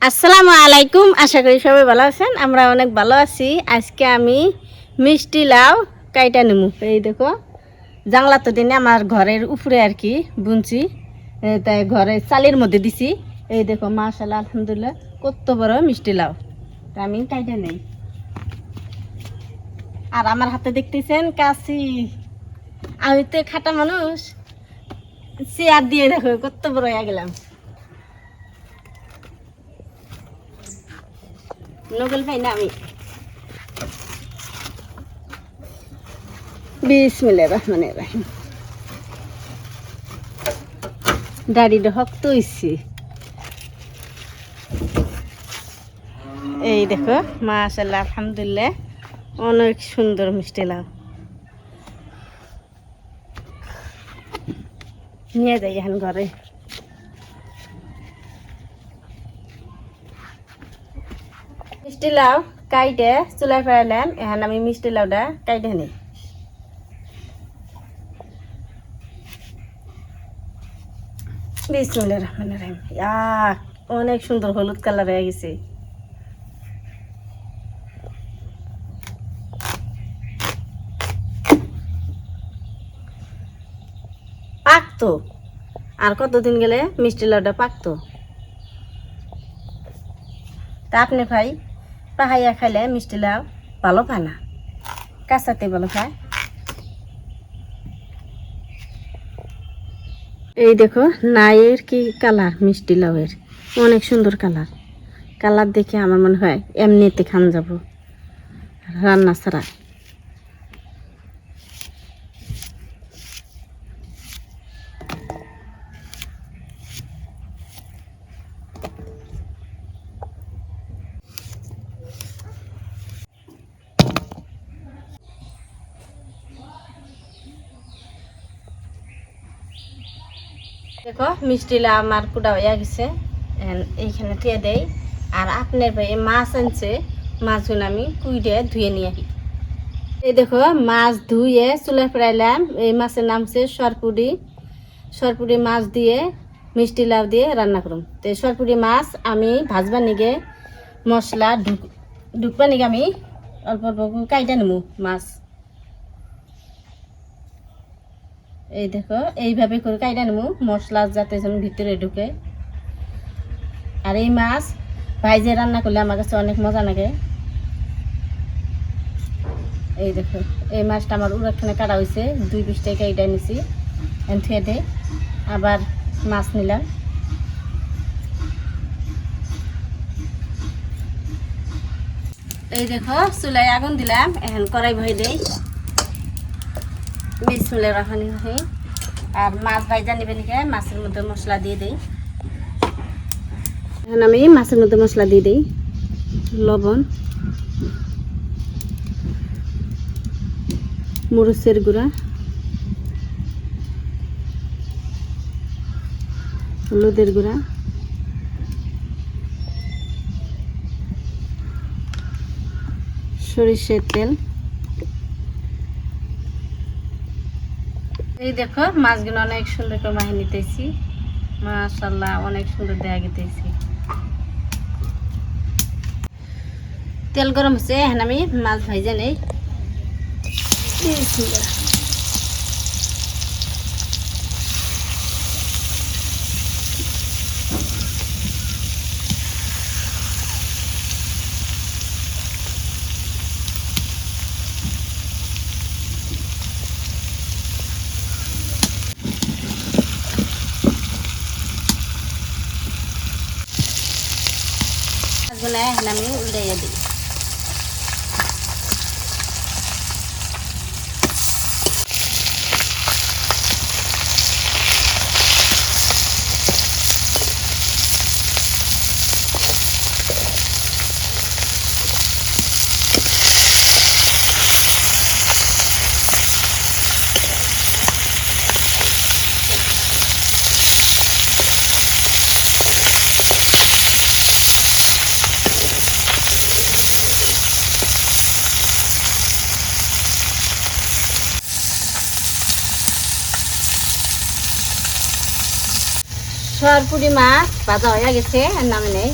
আসসালামু আলাইকুম। আশা করি সবাই ভালো আছেন। আমরা অনেক ভালো আছি। আজকে আমি মিষ্টি লাউ কাইটা নেবো। এই দেখো, জাংলা তো দিনে আমার ঘরের উপরে আর কি বুনছি, তাই ঘরের চালের মধ্যে দিছি। এই দেখো, মাশাআল্লাহ, আলহামদুলিল্লাহ, কত বড় মিষ্টি লাউ। তা আমি কাইটা নেই। আর আমার হাতে দেখতেছেন কাশি। আমি তো খাটা মানুষ, চেয়ার দিয়ে দেখো কত বড় হয়ে গেলাম। নগল ভাই না আমি। বিসমিল্লাহির রহমানির রহিম। দাড়িটা শক্ত হইছে। এই দেখো, মাশাআল্লাহ, আলহামদুলিল্লাহ, অনেক সুন্দর মিষ্টি লাউ। নিয়ে যাই এখন ঘরে। মিষ্টি লাউ কাইটে চুলায় ফেরাইলাম। এখন আমি মিষ্টি লাউটা কাইটে নিই। বিসমিল্লাহির রহমানির রহিম। অনেক সুন্দর হলুদ কালার হয়ে গেছে। পাকতো আর কতদিন গেলে মিষ্টি লাউটা পাকতো। তা আপনি ভাই পাহাইয়া খাইলে মিষ্টি লাউ ভালো পায় না, কাঁচাতে ভালো খায়। এই দেখো, নাইয়ের কি কালার, মিষ্টি লাউয়ের অনেক সুন্দর কালার। কালার দেখে আমার মনে হয় এমনিতে খান যাব, রান্না ছাড়া। দেখো, মিষ্টি লাউ আমার কুড়া হয়ে গেছে। এইখানে থুয়ে দেই। আর আপনার ভাই মাছ আনছে, মাছগুলো আমি কুইডে ধুয়ে নিয়ে আসি। এই দেখো, মাছ ধুয়ে চুলে ফেরাইলাম। এই মাছের নাম হচ্ছে সরপুরি। সরপুরি মাছ দিয়ে মিষ্টি লাউ দিয়ে রান্না করুন। তো সরপুরি মাছ আমি ভাজবা নিগে মশলা ঢুকবা নিগে আমি অল্প অল্প কাইটা নেবো মাছ। এই দেখো, এইভাবে করে কাইটা নেবো, মশলা যাতে যেন ভিতরে ঢুকে। আর এই মাছ ভাইজে রান্না করলে আমার কাছে অনেক মজা লাগে। এই দেখো, এই মাছটা আমার উড়াখানে কাটা হয়েছে, 2 পিস টাকা এটা নিছি। থুয়ে দে, আবার মাছ নিলাম। এই দেখো, চুলায় আগুন দিলাম। এখন কড়াই বহাই দেই। বিসমিল্লাহির রহমানির রহিম। আর মাছ ভাইজা নিবে নিকে মাছের মধ্যে মশলা দিয়ে দেই। এখন আমি মাছের মধ্যে মশলা দিয়ে দিই। লবণ, মরিচের গুঁড়া, হলুদের গুঁড়া, সরিষার তেল। এই দেখো, মাছগুলো অনেক সুন্দর করে মাখিয়ে নিতেছি। মাশাআল্লাহ, অনেক সুন্দর দেখা গেতেছি। তেল গরম হচ্ছে, এখন আমি মাছ ভাইজা নেই। এখন আমি উল্টাইয়া দিই। সরপুরি মাছ ভাজা হয়ে গেছে, নামে নেই।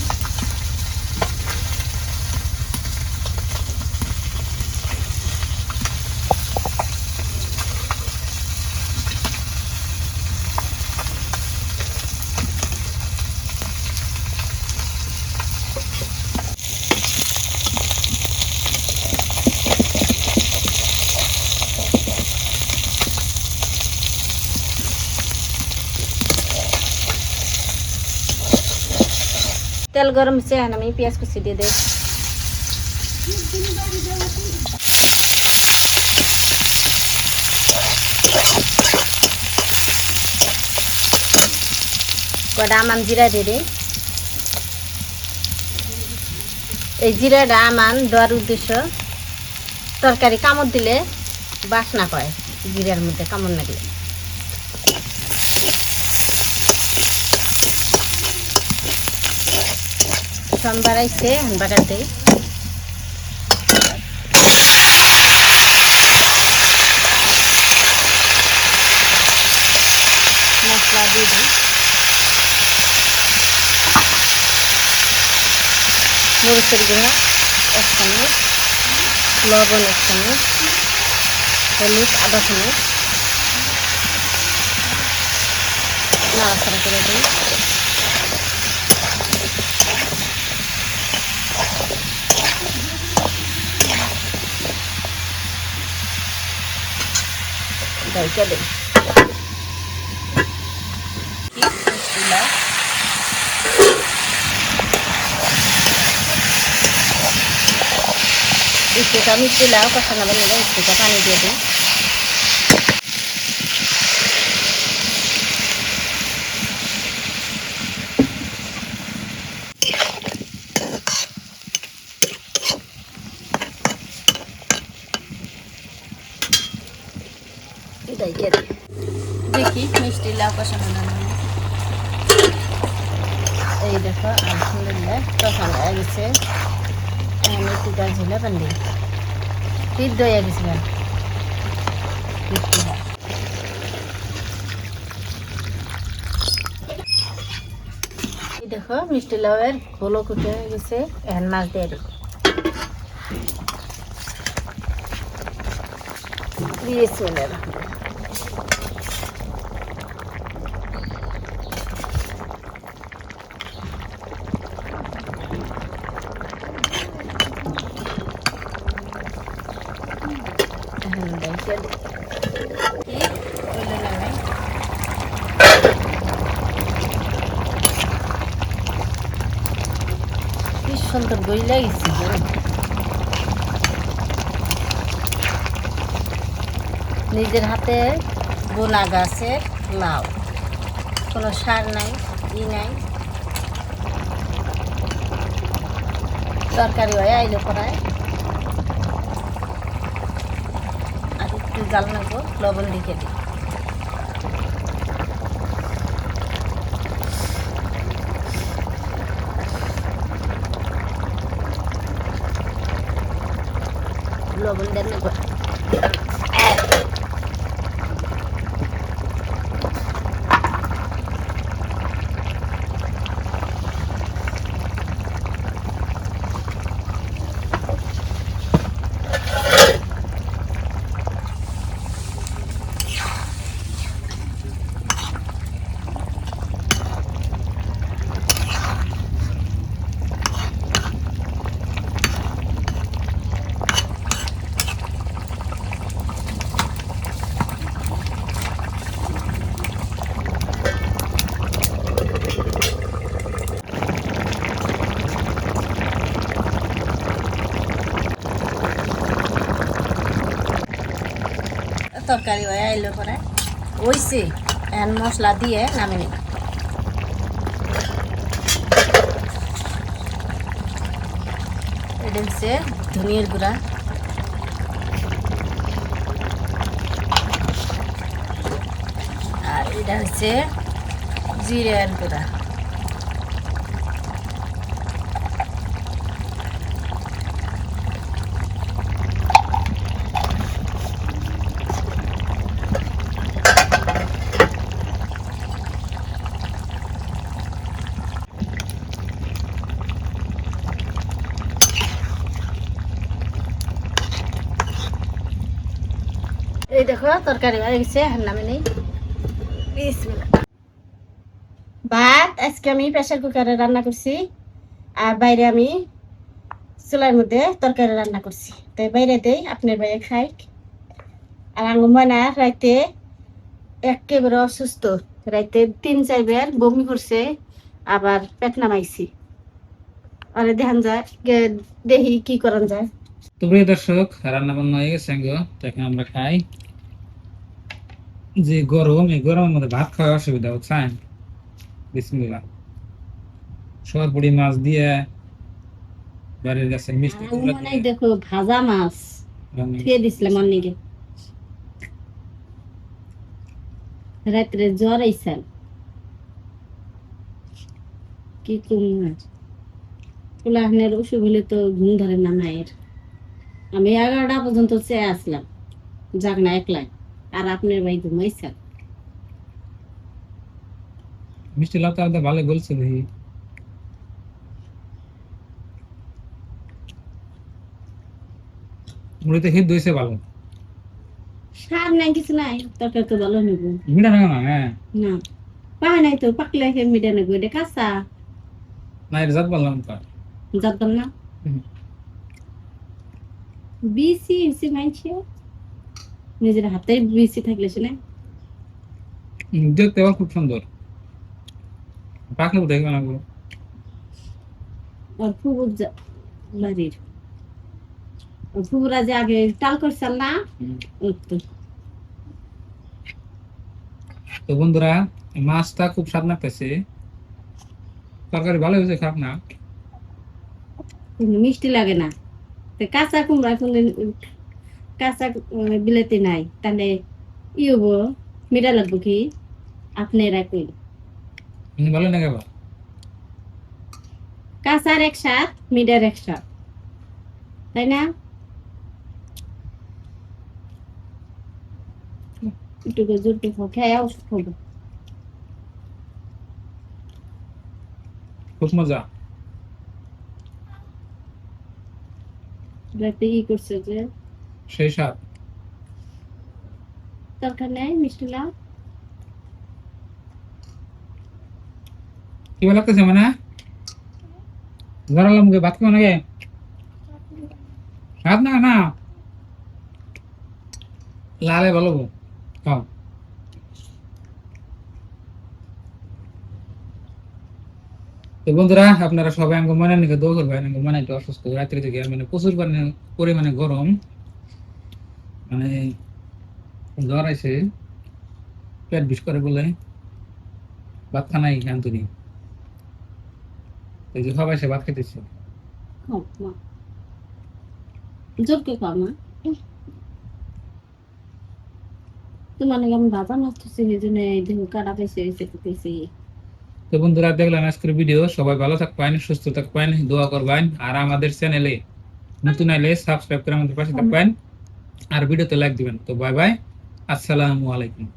তেল গরম হচ্ছে, এখন আমি পেঁয়াজ কুচি দিয়ে দেই। কয়টা আমান জিরা দিয়ে দিই। এই জিরাটা আমান দেওয়ার উদ্দেশ্য তরকারি কামড় দিলে বাসনা পায়, জিরার মধ্যে কামড় না দিলে। সোমবার আইসে বাটার দিই। মশলা দিয়ে দিই, মরিচের গুঁড়া 1 চামচ, লবণ 1 চামচ, হলুদ আধা চামচ, নাড়াচাড়া করে দিই। ঢাইকা দিই। একটুটা মিষ্টি লাউ কষানো নিলে একটুটা পানি দিয়ে দিই। দেখি মিষ্টি লাউ কষানো এই দেখো আলহামদুলিল্লাহ কষানো হয়ে গেছে। আমি একটুটা ঝিলে বান্ধি সিদ্ধ হয়ে গেছিল। দেখো মিষ্টি লাউয়ের ঘোলো কুটে হয়ে গেছে, এখন মাছ দিয়ে দিই। বিসমিল্লাহ। কি সুন্দর বই লাগিয়েছি, নিজের হাতে বোনা গাছের লাউ, কোনো সার নাই নাই, তরকারি হয়ে আইলে পড়ায়। আর একটু জাল নেবো, লবণ লিখে দিই। লবণ দেন নেবো। তরকারি হয়ে আইলে পরে হইছে, এখন মশলা দিয়ে নামে নিই। এটা হচ্ছে ধনিয়ার গুঁড়া, আর এটা হচ্ছে জিরার গুঁড়া। এই দেখো তরকারি হয়ে গেছে, নামে নেই। ভাত আজকে আমি প্রেসার কুকারে রান্না করছি, আর বাইরে আমি চুলার মধ্যে তরকারি রান্না করছি। তাই বাইরে দেই, আপনার বাইরে খাই। আর আঙ্গুমানা রাইতে একেবারে অসুস্থ, রাইতে 3-4 বার বমি করছে, আবার পেট নামাইছি। আরে দেখান যায় দেখি কি করান যায়। তো প্রিয় দর্শক, রান্না বান্না হয়ে গেছে গো, তো এখন আমরা খাই। যে গরম, এই গরমের মধ্যে ভাত খাওয়া অসুবিধা হচ্ছে। বিসমিল্লাহ। সরপুরি মাছ দিয়ে বাড়ির গাছের মিষ্টি কুমড়া মনে দিয়ে দেখো ভাজা মাছ রান্না খেয়ে দিছিলাম অনেকে রাত্রে জ্বর আইসাল কি কুমার কুলাহানের অসুখ হলে তো ঘুম ধরে না মায়ের। আমি 11টা পর্যন্ত চেয়ে আসলাম যাক না একলাই, আর আপনার ভাই ঘুমাইছেন। মিষ্টি লাউ তো আমাদের ভালো বলছে দেখি। মুড়িতে হিট দইছে ভালো। সার নাই কিছু নাই, তরকারি তো ভালো নেব মিঠা না না, হ্যাঁ না। পায় নাই তো পাকলে মিডা নেবো, এটা কাঁচা না, এটা জাত বললাম তো। জানতাম না। বিসি ইসি মাইছে নিজের হাতে বিসি থাকলে শুনে দেখতে আবার খুব সুন্দর, পাকলে দেখবে না গো। ওর ফুবুর বাড়ির ওর ফুবুরা যে আগে টাল করছেন না ওর তো। তো বন্ধুরা, মাছটা খুব স্বাদ লাগতেছে, তরকারি ভালো হয়েছে, খারাপ না। কিন্তু মিষ্টি লাগে না। তো কাঁচা কুমড়া কিন্তু কাঁচা বিলেতি নাই তাহলে ই হবো, মিঠা লাগবো কি আপনারা কই। ভালো না খাবার। কাঁচার এক সাথ মিডার এক সাথ, তাই না? একটু জোর খেয়ে ওষুধ খাবো। খুব মজা। রাতে ই করছে যে সেই স্বাদ। তরকার নেই মিষ্টি লাউ কি ভালো লাগতেছে মানে ধরালাম মুখে ভাত খাওয়া নাকি স্বাদ না না লালে ভালো গো, খাও। তো বন্ধুরা, আপনারা সবাই আমাকে মনে নিকে দোয়া করবেন। আমাকে মনে একটু অসুস্থ, রাত্রি থেকে মানে প্রচুর পরিমাণে গরম, মানে জ্বর আছে, পেট বিষ করে বলে ভাত খানাই আন্তরি। এই যে সবাই সে ভাত খেতেছে। জোরকে খাও মা, তোমার নাকি আমি ভাজা নড়তেছি এই জন্য এই দেহ কাটা পেয়েছে পেয়েছি। তো বন্ধুরা, দেখলাম আজকের ভিডিও। সবাই ভালো থাকবেন, সুস্থ থাকবেন, দোয়া করবেন, আর আমাদের চ্যানেলে নতুন আইলে সাবস্ক্রাইব করে আমাদের পাশে থাকবেন, আর ভিডিওতে লাইক দিবেন। তো বাই বাই, আসসালামু আলাইকুম।